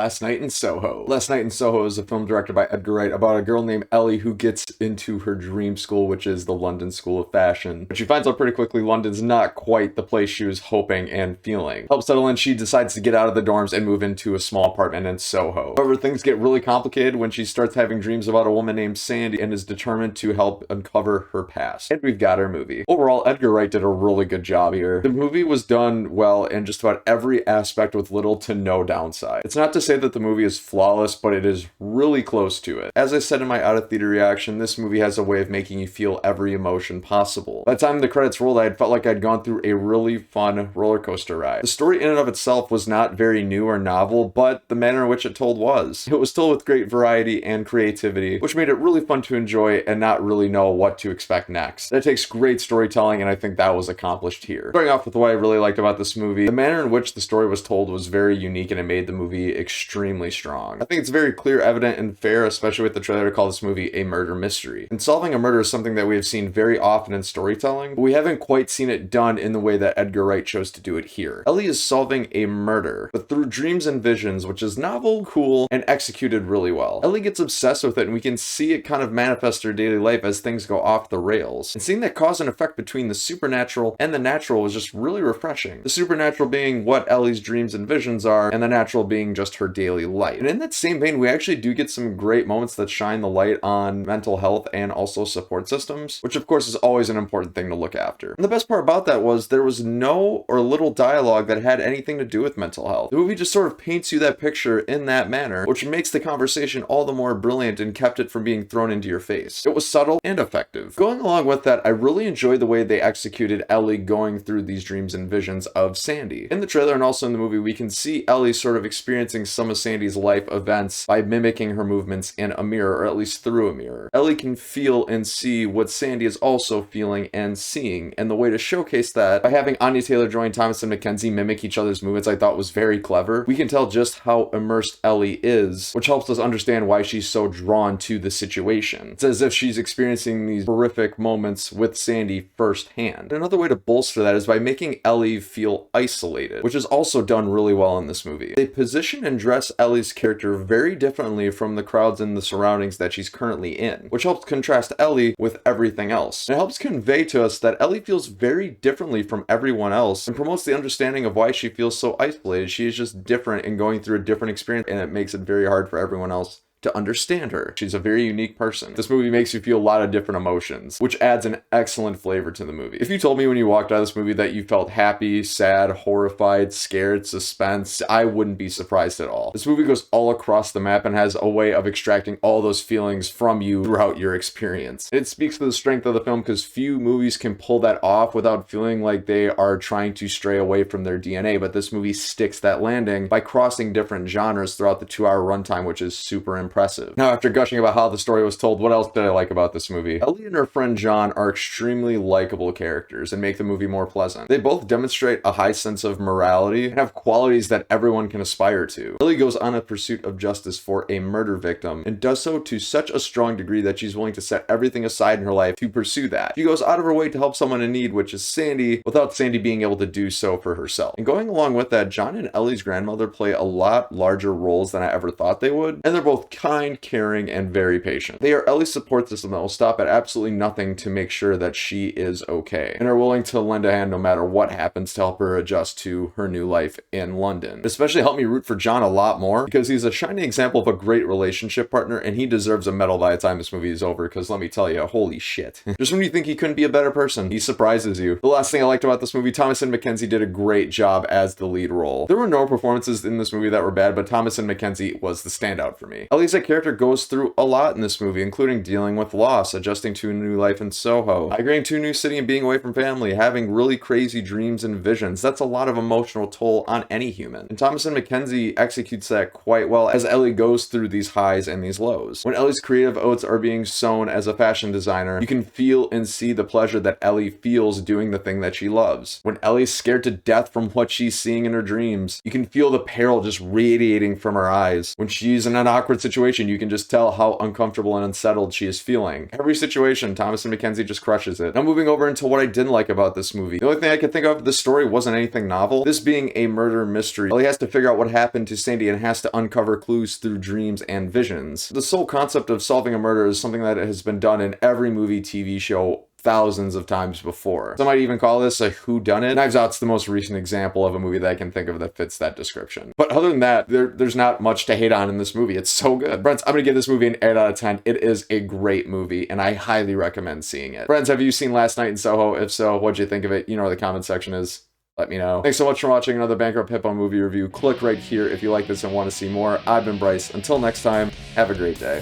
Last Night in Soho. Last Night in Soho is a film directed by Edgar Wright about a girl named Ellie who gets into her dream school, which is the London School of Fashion. But she finds out pretty quickly London's not quite the place she was hoping and feeling. Help settle in, she decides to get out of the dorms and move into a small apartment in Soho. However, things get really complicated when she starts having dreams about a woman named Sandy and is determined to help uncover her past. And we've got our movie. Overall, Edgar Wright did a really good job here. The movie was done well in just about every aspect with little to no downside. It's not to say that the movie is flawless, but it is really close to it. As I said in my out-of-theater reaction, this movie has a way of making you feel every emotion possible. By the time the credits rolled, I had felt like I'd gone through a really fun roller coaster ride. The story in and of itself was not very new or novel, but the manner in which it told was. It was told with great variety and creativity, which made it really fun to enjoy and not really know what to expect next. That takes great storytelling, and I think that was accomplished here. Starting off with what I really liked about this movie, the manner in which the story was told was very unique, and it made the movie extremely strong. I think it's very clear, evident, and fair, especially with the trailer, to call this movie a murder mystery. And solving a murder is something that we have seen very often in storytelling, but we haven't quite seen it done in the way that Edgar Wright chose to do it here. Ellie is solving a murder, but through dreams and visions, which is novel, cool, and executed really well. Ellie gets obsessed with it, and we can see it kind of manifest her daily life as things go off the rails. And seeing that cause and effect between the supernatural and the natural was just really refreshing. The supernatural being what Ellie's dreams and visions are, and the natural being just her daily life. And in that same vein, we actually do get some great moments that shine the light on mental health and also support systems, which of course is always an important thing to look after. And the best part about that was there was no or little dialogue that had anything to do with mental health. The movie just sort of paints you that picture in that manner, which makes the conversation all the more brilliant and kept it from being thrown into your face. It was subtle and effective. Going along with that, I really enjoyed the way they executed Ellie going through these dreams and visions of Sandy. In the trailer and also in the movie, we can see Ellie sort of experiencing some of Sandy's life events by mimicking her movements in a mirror, or at least through a mirror. Ellie can feel and see what Sandy is also feeling and seeing, and the way to showcase that by having Anya Taylor-Joy and Thomasin Mckenzie mimic each other's movements I thought was very clever. We can tell just how immersed Ellie is, which helps us understand why she's so drawn to the situation. It's as if she's experiencing these horrific moments with Sandy firsthand. Another way to bolster that is by making Ellie feel isolated, which is also done really well in this movie. They position and dress Ellie's character very differently from the crowds and the surroundings that she's currently in, which helps contrast Ellie with everything else. And it helps convey to us that Ellie feels very differently from everyone else and promotes the understanding of why she feels so isolated. She is just different and going through a different experience, and it makes it very hard for everyone else to understand her. She's a very unique person. This movie makes you feel a lot of different emotions, which adds an excellent flavor to the movie. If you told me when you walked out of this movie that you felt happy, sad, horrified, scared, suspense, I wouldn't be surprised at all. This movie goes all across the map and has a way of extracting all those feelings from you throughout your experience. It speaks to the strength of the film because few movies can pull that off without feeling like they are trying to stray away from their DNA, but this movie sticks that landing by crossing different genres throughout the 2-hour runtime, which is super impressive. Now, after gushing about how the story was told, what else did I like about this movie? Ellie and her friend John are extremely likable characters and make the movie more pleasant. They both demonstrate a high sense of morality and have qualities that everyone can aspire to. Ellie goes on a pursuit of justice for a murder victim and does so to such a strong degree that she's willing to set everything aside in her life to pursue that. She goes out of her way to help someone in need, which is Sandy, without Sandy being able to do so for herself. And going along with that, John and Ellie's grandmother play a lot larger roles than I ever thought they would, and they're both kind, caring, and very patient. They are Ellie's support system that will stop at absolutely nothing to make sure that she is okay, and are willing to lend a hand no matter what happens to help her adjust to her new life in London. It especially helped me root for John a lot more, because he's a shining example of a great relationship partner, and he deserves a medal by the time this movie is over, because let me tell you, holy shit. Just when you think he couldn't be a better person, he surprises you. The last thing I liked about this movie, Thomasin Mckenzie did a great job as the lead role. There were no performances in this movie that were bad, but Thomasin Mckenzie was the standout for me. Ellie's character goes through a lot in this movie, including dealing with loss, adjusting to a new life in Soho, migrating to a new city and being away from family, having really crazy dreams and visions. That's a lot of emotional toll on any human. And Thomasin Mckenzie executes that quite well as Ellie goes through these highs and these lows. When Ellie's creative oats are being sown as a fashion designer, you can feel and see the pleasure that Ellie feels doing the thing that she loves. When Ellie's scared to death from what she's seeing in her dreams, you can feel the peril just radiating from her eyes. When she's in an awkward situation situation, you can just tell how uncomfortable and unsettled she is feeling. Every situation, Thomasin Mckenzie just crushes it. Now moving over into what I didn't like about this movie. The only thing I could think of, the story wasn't anything novel. This being a murder mystery, Ellie has to figure out what happened to Sandy and has to uncover clues through dreams and visions. The sole concept of solving a murder is something that has been done in every movie, TV show, thousands of times before. Some might even call this a whodunit. Knives Out's the most recent example of a movie that I can think of that fits that description. But other than that, there's not much to hate on in this movie. It's so good. Friends, I'm gonna give this movie an 8 out of 10. It is a great movie, and I highly recommend seeing it. Friends, have you seen Last Night in Soho? If so, what'd you think of it? You know where the comment section is. Let me know. Thanks so much for watching another Bankrupt Hippo movie review. Click right here if you like this and want to see more. I've been Bryce. Until next time, have a great day.